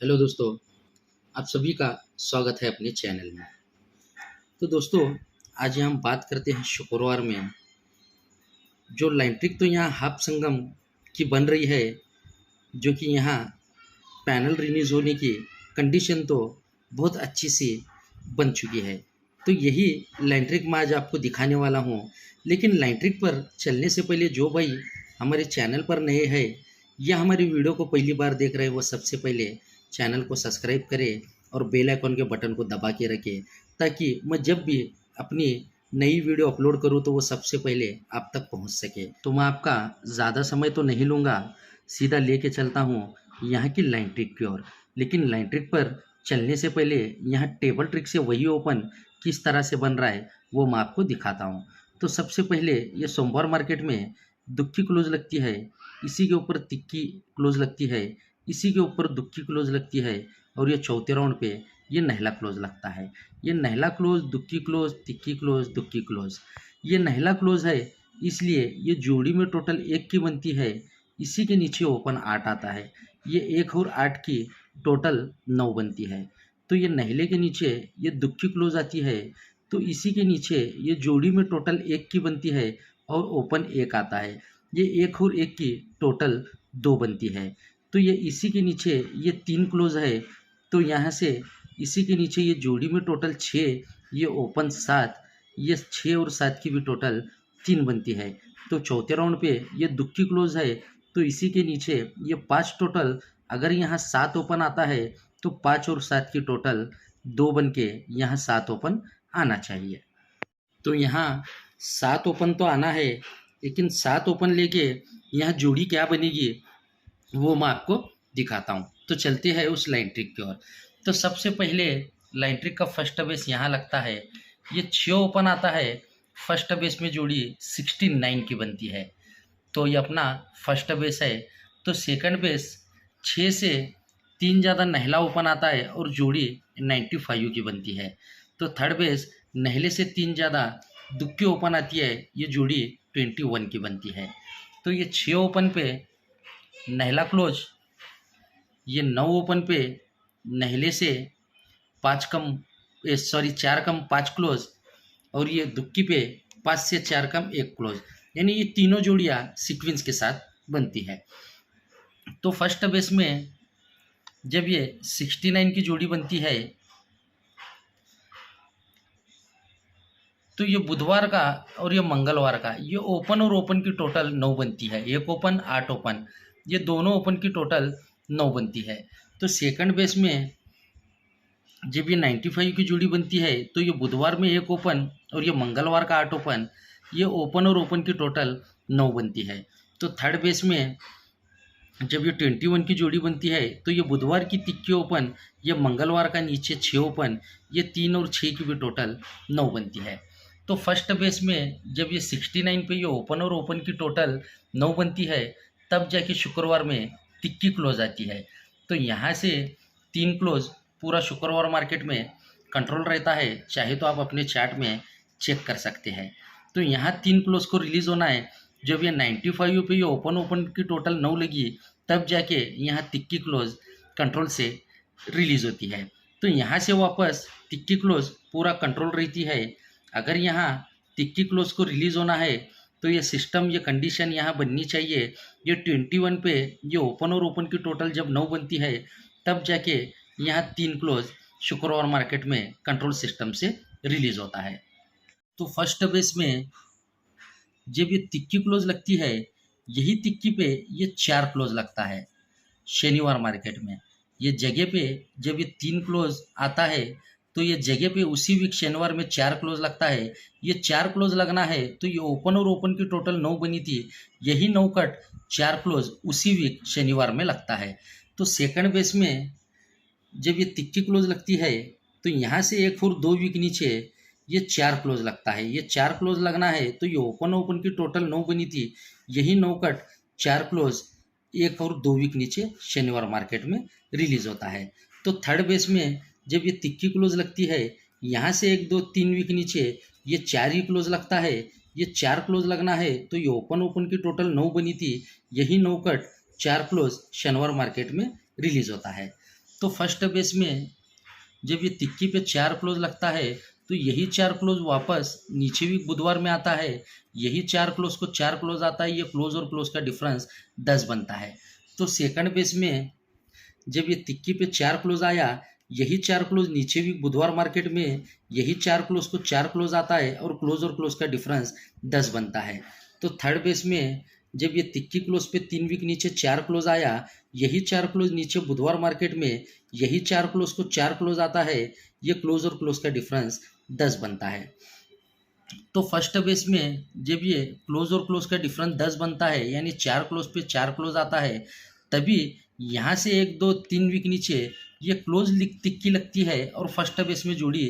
Hello दोस्तों, आप सभी का स्वागत है अपने चैनल में। तो दोस्तों, आज हम बात करते हैं शुक्रवार में जो लाइन ट्रिक तो यहाँ हाफ संगम की बन रही है, जो कि यहाँ पैनल रिलीज होने की कंडीशन तो बहुत अच्छी सी बन चुकी है। तो यही लाइन ट्रिक मैं आज आपको दिखाने वाला हूँ। लेकिन लाइन ट्रिक पर चलने से पहले जो भाई हमारे चैनल पर नए हैं या हमारी वीडियो को पहली बार देख रहे हैं, वो सबसे पहले चैनल को सब्सक्राइब करें और बेल आइकन के बटन को दबा के रखें, ताकि मैं जब भी अपनी नई वीडियो अपलोड करूँ तो वो सबसे पहले आप तक पहुंच सके। तो मैं आपका ज़्यादा समय तो नहीं लूँगा, सीधा लेके चलता हूँ यहाँ की लाइन ट्रिक की ओर। लेकिन लाइन ट्रिक पर चलने से पहले यहाँ टेबल ट्रिक से वही ओपन किस तरह से बन रहा है वो मैं आपको दिखाता हूँ। तो सबसे पहले ये सोमवार मार्केट में दुक्की क्लोज लगती है, इसी के ऊपर तिक्की क्लोज लगती है, इसी के ऊपर दुक्की क्लोज लगती है, और ये चौथे राउंड पे ये नहला क्लोज लगता है। ये नहला close, दुक्की close, tikki close, दुक्की close, ये नहला क्लोज है, इसलिए ये जोड़ी में टोटल 1 की बनती है। इसी के नीचे ओपन 8 आता है, ये 1 और 8 की टोटल 9 बनती है। तो ये नहले के नीचे ये दुक्की क्लोज आती है, तो इसी के नीचे ये जोड़ी में टोटल 1 की बनती है और ओपन 1 आता है। ये 1 और 1 की टोटल 2 बनती है। तो ये इसी के नीचे ये 3 क्लोज है, तो यहाँ से इसी के नीचे ये जोड़ी में टोटल 6, ये ओपन 7, ये 6 और 7 की भी टोटल 3 बनती है। तो चौथे राउंड पे ये दुक्की क्लोज है, तो इसी के नीचे ये 5 टोटल, अगर यहाँ 7 ओपन आता है तो 5 और 7 की टोटल 2 बन के यहाँ 7 ओपन आना चाहिए। तो यहाँ 7 ओपन तो आना है, लेकिन 7 ओपन लेके यहाँ जोड़ी क्या बनेगी वो मैं आपको दिखाता हूँ। तो चलते हैं उस लाइन ट्रिक की ओर। तो सबसे पहले लाइन ट्रिक का फर्स्ट बेस यहाँ लगता है, ये 6 ओपन आता है, फर्स्ट बेस में जोड़ी 69 की बनती है, तो ये अपना फर्स्ट बेस है। तो सेकंड बेस 6 से 3 ज़्यादा नहला ओपन आता है और जोड़ी 95 की बनती है। तो थर्ड बेस नहले से 3 ज़्यादा दुक्की ओपन आती है, ये जोड़ी 21 की बनती है। तो ये 6 ओपन पे नहला क्लोज, ये 9 ओपन पे नहले से 4 कम 5 क्लोज, और ये दुक्की पे 5 से 4 कम 1 क्लोज, यानी ये तीनों जोड़ियाँ सीक्वेंस के साथ बनती है। तो फर्स्ट बेस में जब ये 69 की जोड़ी बनती है, तो ये बुधवार का और ये मंगलवार का ये ओपन और ओपन की टोटल 9 बनती है। 1 ओपन 8 ओपन, ये दोनों ओपन की टोटल 9 बनती है। तो सेकंड बेस में जब ये 95 की जोड़ी बनती है, तो ये बुधवार में 1 ओपन और ये मंगलवार का 8 ओपन, ये ओपन और ओपन की टोटल 9 बनती है। तो थर्ड बेस में जब ये 21 की जोड़ी बनती है, तो ये बुधवार की तिक्की ओपन, ये मंगलवार का नीचे 6 ओपन, ये 3 और 6 की भी टोटल 9 बनती है। तो फर्स्ट बेस में जब ये 69 पे ये ओपन और ओपन की टोटल 9 बनती है, तब जाके शुक्रवार में तिक्की क्लोज आती है। तो यहाँ से 3 क्लोज पूरा शुक्रवार मार्केट में कंट्रोल रहता है, चाहे तो आप अपने चार्ट में चेक कर सकते हैं। तो यहाँ 3 क्लोज को रिलीज होना है, जब ये 95 पे ये ओपन की टोटल 9 लगी, तब जाके यहाँ तिक्की क्लोज कंट्रोल से रिलीज होती है। तो यहाँ से वापस तिक्की क्लोज पूरा कंट्रोल रहती है। अगर यहाँ तिक्की क्लोज को रिलीज होना है, तो ये सिस्टम, ये कंडीशन यहाँ बननी चाहिए, ये 21 पे ये ओपन और ओपन की टोटल जब 9 बनती है, तब जाके यहाँ 3 क्लोज शुक्रवार मार्केट में कंट्रोल सिस्टम से रिलीज होता है। तो फर्स्ट बेस में जब ये तिक्की क्लोज लगती है, यही तिक्की पे ये 4 क्लोज लगता है शनिवार मार्केट में। ये जगह पे जब ये 3 क्लोज आता है, तो ये जगह पे उसी वीक शनिवार में 4 क्लोज लगता है। ये 4 क्लोज लगना है, तो ये ओपन और ओपन की टोटल 9 बनी थी, यही 9 कट 4 क्लोज उसी वीक शनिवार में लगता है। तो सेकंड बेस में जब ये तिक्की क्लोज लगती है, तो यहाँ से 1 और 2 वीक नीचे ये 4 क्लोज लगता है। ये 4 क्लोज लगना है, तो ये ओपन की टोटल 9 बनी थी, यही 9 कट 4 क्लोज 1 और 2 वीक नीचे शनिवार मार्केट में रिलीज होता है। तो थर्ड बेस में जब ये तिक्की क्लोज लगती है, यहाँ से 1 2 3 वीक नीचे ये 4 ही क्लोज लगता है। ये 4 क्लोज लगना है, तो ये ओपन की टोटल 9 बनी थी, यही 9 कट 4 क्लोज शनिवार मार्केट में रिलीज होता है। तो फर्स्ट बेस में जब ये तिक्की पे 4 क्लोज लगता है तो यही 4 क्लोज वापस नीचे भी बुधवार में आता है, यही 4 क्लोज को 4 क्लोज आता है, ये क्लोज और क्लोज का डिफरेंस 10 बनता है। तो सेकंड बेस में जब ये तिक्की पे 4 क्लोज आया, यही 4 क्लोज नीचे भी बुधवार मार्केट में यही 4 क्लोज को 4 क्लोज आता है और क्लोज का डिफरेंस 10 बनता है। तो थर्ड बेस में जब ये तिक्की क्लोज पे 3 वीक नीचे 4 क्लोज आया, यही 4 क्लोज नीचे बुधवार मार्केट में यही 4 क्लोज को 4 क्लोज आता है, ये क्लोज का डिफरेंस 10 बनता है। तो फर्स्ट बेस में जब ये क्लोज का डिफरेंस 10 बनता है यानी 4 क्लोज पे 4 क्लोज आता है, तभी यहाँ से 1 2 3 वीक नीचे ये तिक्की लगती है और फर्स्ट बेस में जोड़ी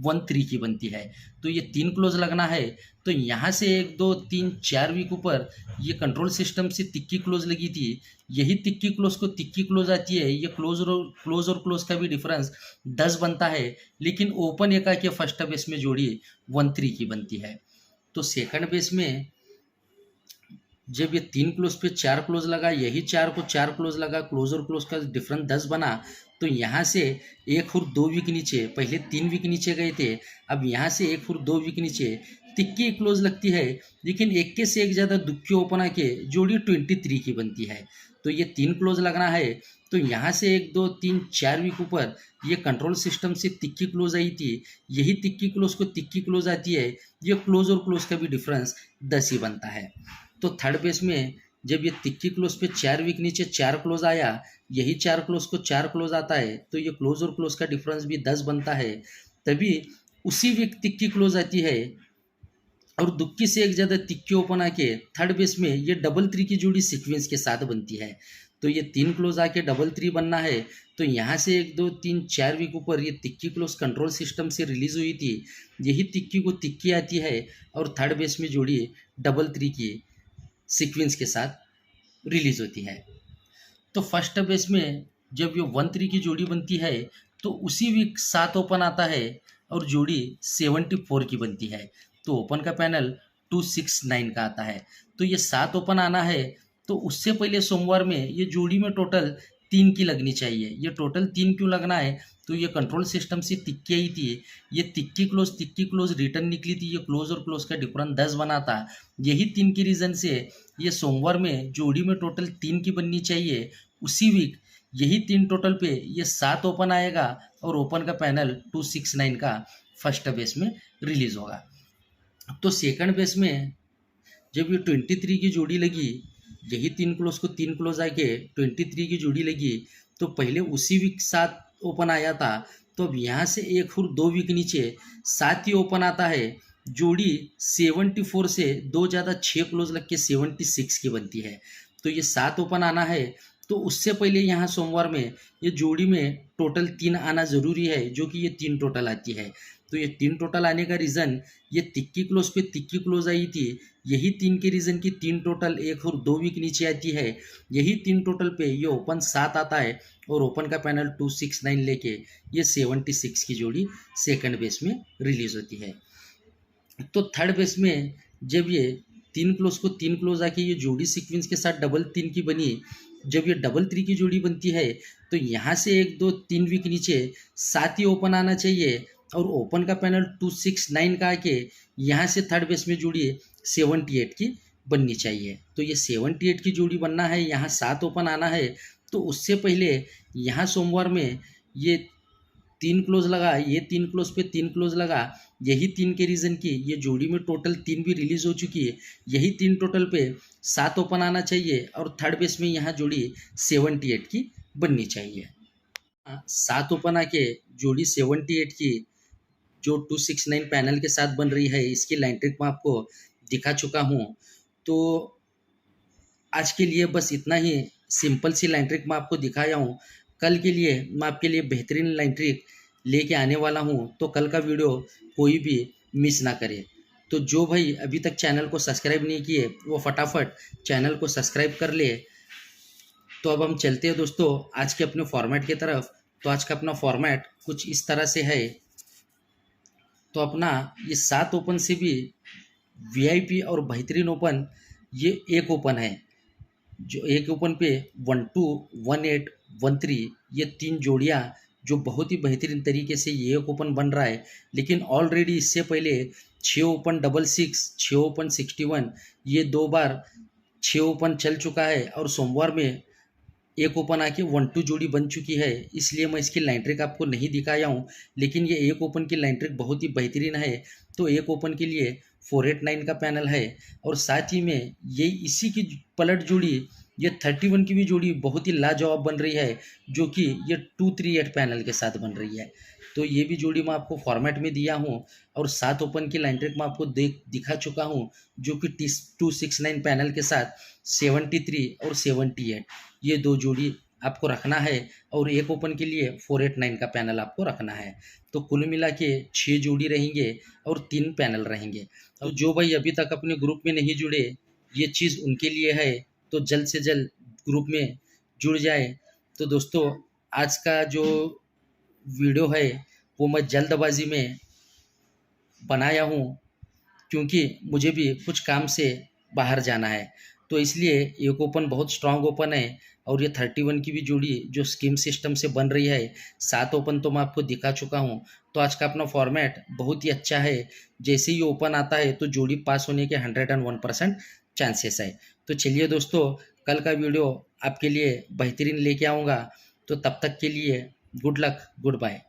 1 3 की बनती है। तो ये 3 क्लोज लगना है, तो यहाँ से 1 2 3 4 वीक ऊपर ये कंट्रोल सिस्टम से तिक्की क्लोज लगी थी, यही तिक्की क्लोज को तिक्की क्लोज आती है, ये क्लोज का भी डिफरेंस 10 बनता है, लेकिन ओपन एका के फर्स्ट बेस में जोड़ी 1 3 की बनती है। तो सेकंड बेस में जब ये 3 क्लोज पे 4 क्लोज लगा, यही 4 को 4 क्लोज लगा, क्लोज का डिफरेंस 10 बना, तो यहाँ से 1 और 2 वीक नीचे, पहले 3 वीक नीचे गए थे, अब यहाँ से 1 और 2 वीक नीचे तिक्की क्लोज लगती है, लेकिन एक के से एक ज़्यादा दुक्की ओपन आके जोड़ी 23 की बनती है। तो ये 3 क्लोज लगना है, तो यहाँ से 1 2 3 4 वीक ऊपर ये कंट्रोल सिस्टम से तिक्की क्लोज आई थी, यही तिक्की क्लोज को तिक्की क्लोज आती है, ये क्लोज का भी डिफरेंस 10 ही बनता है। तो थर्ड बेस में जब ये तिक्की क्लोज पे 4 वीक नीचे 4 क्लोज आया, यही 4 क्लोज को 4 क्लोज आता है, तो ये क्लोज का डिफरेंस भी 10 बनता है। तभी उसी वीक तिक्की क्लोज आती है और दुक्की से एक ज़्यादा तिक्की ओपन आके थर्ड बेस में ये 3 की जोड़ी सीक्वेंस के साथ बनती है। तो ये 3 क्लोज आके 3 बनना है, तो यहाँ से 1 2 3 4 वीक ऊपर ये तिक्की क्लोज कंट्रोल सिस्टम से रिलीज हुई थी, यही तिक्की को तिक्की आती है और थर्ड बेस में जोड़ी 3 की सीक्वेंस के साथ रिलीज होती है। तो फर्स्ट बेस में जब ये 1 3 की जोड़ी बनती है, तो उसी वीक 7 ओपन आता है और जोड़ी 74 की बनती है। तो ओपन का पैनल 269 का आता है। तो ये 7 ओपन आना है, तो उससे पहले सोमवार में ये जोड़ी में टोटल 3 की लगनी चाहिए। ये टोटल 3 क्यों लगना है, तो ये कंट्रोल सिस्टम से तिक्की आई थी, ये तिक्की क्लोज रिटर्न निकली थी, ये क्लोज का डिफरेंस 10 बना था। यही 3 की रीज़न से ये सोमवार में जोड़ी में टोटल 3 की बननी चाहिए। उसी वीक यही 3 टोटल पे ये 7 ओपन आएगा और ओपन का पैनल 269 का फर्स्ट बेस में रिलीज होगा। तो सेकंड बेस में जब ये 23 की जोड़ी लगी, यही 3 क्लोज को 3 क्लोज आके 23 की जोड़ी लगी, तो पहले उसी वीक 7 ओपन आया था, तो अब यहाँ से 1 और 2 वीक नीचे 7 ही ओपन आता है, जोड़ी 74 से 2 ज़्यादा 6 क्लोज लग के 76 की बनती है। तो ये 7 ओपन आना है, तो उससे पहले यहाँ सोमवार में ये जोड़ी में टोटल 3 आना ज़रूरी है, जो कि ये 3 टोटल आती है। तो ये 3 टोटल आने का रीज़न ये तिक्की क्लोज पे तिक्की क्लोज आई थी, यही 3 के रीज़न की 3 टोटल 1 और 2 वीक नीचे आती है, यही 3 टोटल पे ये ओपन 7 आता है और ओपन का पैनल 269 लेके ये 76 की जोड़ी सेकंड बेस में रिलीज होती है। तो थर्ड बेस में जब ये 3 क्लोज को 3 क्लोज आके ये जोड़ी सीक्वेंस के साथ 3 की बनी, जब ये 3 की जोड़ी बनती है, तो यहाँ से 1 2 3 वीक नीचे 7 ही ओपन आना चाहिए और ओपन का पैनल 269 का आके यहाँ से थर्ड बेस में जोड़ी 78 की बननी चाहिए। तो ये 78 की जोड़ी बनना है, यहाँ 7 ओपन आना है, तो उससे पहले यहाँ सोमवार में ये 3 क्लोज लगा, ये 3 क्लोज पे 3 क्लोज लगा, यही 3 के रीज़न की ये जोड़ी में टोटल 3 भी रिलीज हो चुकी है, यही 3 टोटल पे 7 ओपन आना चाहिए और थर्ड बेस में यहाँ जोड़ी 78 की बननी चाहिए। 7 ओपन आके जोड़ी 78 की जो 269 पैनल के साथ बन रही है, इसकी लाइन ट्रिक मैं आपको दिखा चुका हूँ। तो आज के लिए बस इतना ही सिंपल सी लाइन ट्रिक मैं आपको दिखाया हूँ। कल के लिए मैं आपके लिए बेहतरीन लाइन ट्रिक लेके आने वाला हूँ, तो कल का वीडियो कोई भी मिस ना करे। तो जो भाई अभी तक चैनल को सब्सक्राइब नहीं किए वो फटाफट चैनल को सब्सक्राइब कर ले। तो अब हम चलते हैं दोस्तों आज के अपने फॉर्मेट की तरफ। तो आज का अपना फॉर्मेट कुछ इस तरह से है। तो अपना ये 7 ओपन से भी वीआईपी और बेहतरीन ओपन ये एक ओपन है, जो एक ओपन पे 12, 18, 13 ये 3 जोड़ियाँ जो बहुत ही बेहतरीन तरीके से ये एक ओपन बन रहा है। लेकिन ऑलरेडी इससे पहले 6 ओपन 66, 6 ओपन 61 ये 2 बार 6 ओपन चल चुका है और सोमवार में एक ओपन आके 1-2 जोड़ी बन चुकी है। इसलिए मैं इसकी लाइन ट्रिक आपको नहीं दिखाया हूँ, लेकिन ये एक ओपन की लाइन ट्रिक बहुत ही बेहतरीन है। तो एक ओपन के लिए 489 का पैनल है और साथ ही में ये इसी की पलट जोड़ी ये 31 की भी जोड़ी बहुत ही लाजवाब बन रही है, जो कि ये 238 पैनल के साथ बन रही है। तो ये भी जोड़ी मैं आपको फॉर्मेट में दिया हूँ और 7 ओपन की लाइन ट्रिक मैं आपको दिखा चुका हूँ, जो कि 269 पैनल के साथ 73 और 78 ये 2 जोड़ी आपको रखना है और एक ओपन के लिए 489 का पैनल आपको रखना है। तो कुल मिला के 6 जोड़ी रहेंगे और 3 पैनल रहेंगे। और जो भाई अभी तक अपने ग्रुप में नहीं जुड़े, ये चीज़ उनके लिए है, तो जल्द से जल्द ग्रुप में जुड़ जाए। तो दोस्तों, आज का जो वीडियो है वो मैं जल्दबाजी में बनाया हूँ, क्योंकि मुझे भी कुछ काम से बाहर जाना है। तो इसलिए एक ओपन बहुत स्ट्रांग ओपन है और ये 31 की भी जोड़ी जो स्कीम सिस्टम से बन रही है, 7 ओपन तो मैं आपको दिखा चुका हूँ। तो आज का अपना फॉर्मेट बहुत ही अच्छा है। जैसे ही ओपन आता है तो जोड़ी पास होने के 101% चांसेस है। तो चलिए दोस्तों, कल का वीडियो आपके लिए बेहतरीन लेके आऊँगा। तो तब तक के लिए गुड लक, गुड बाय।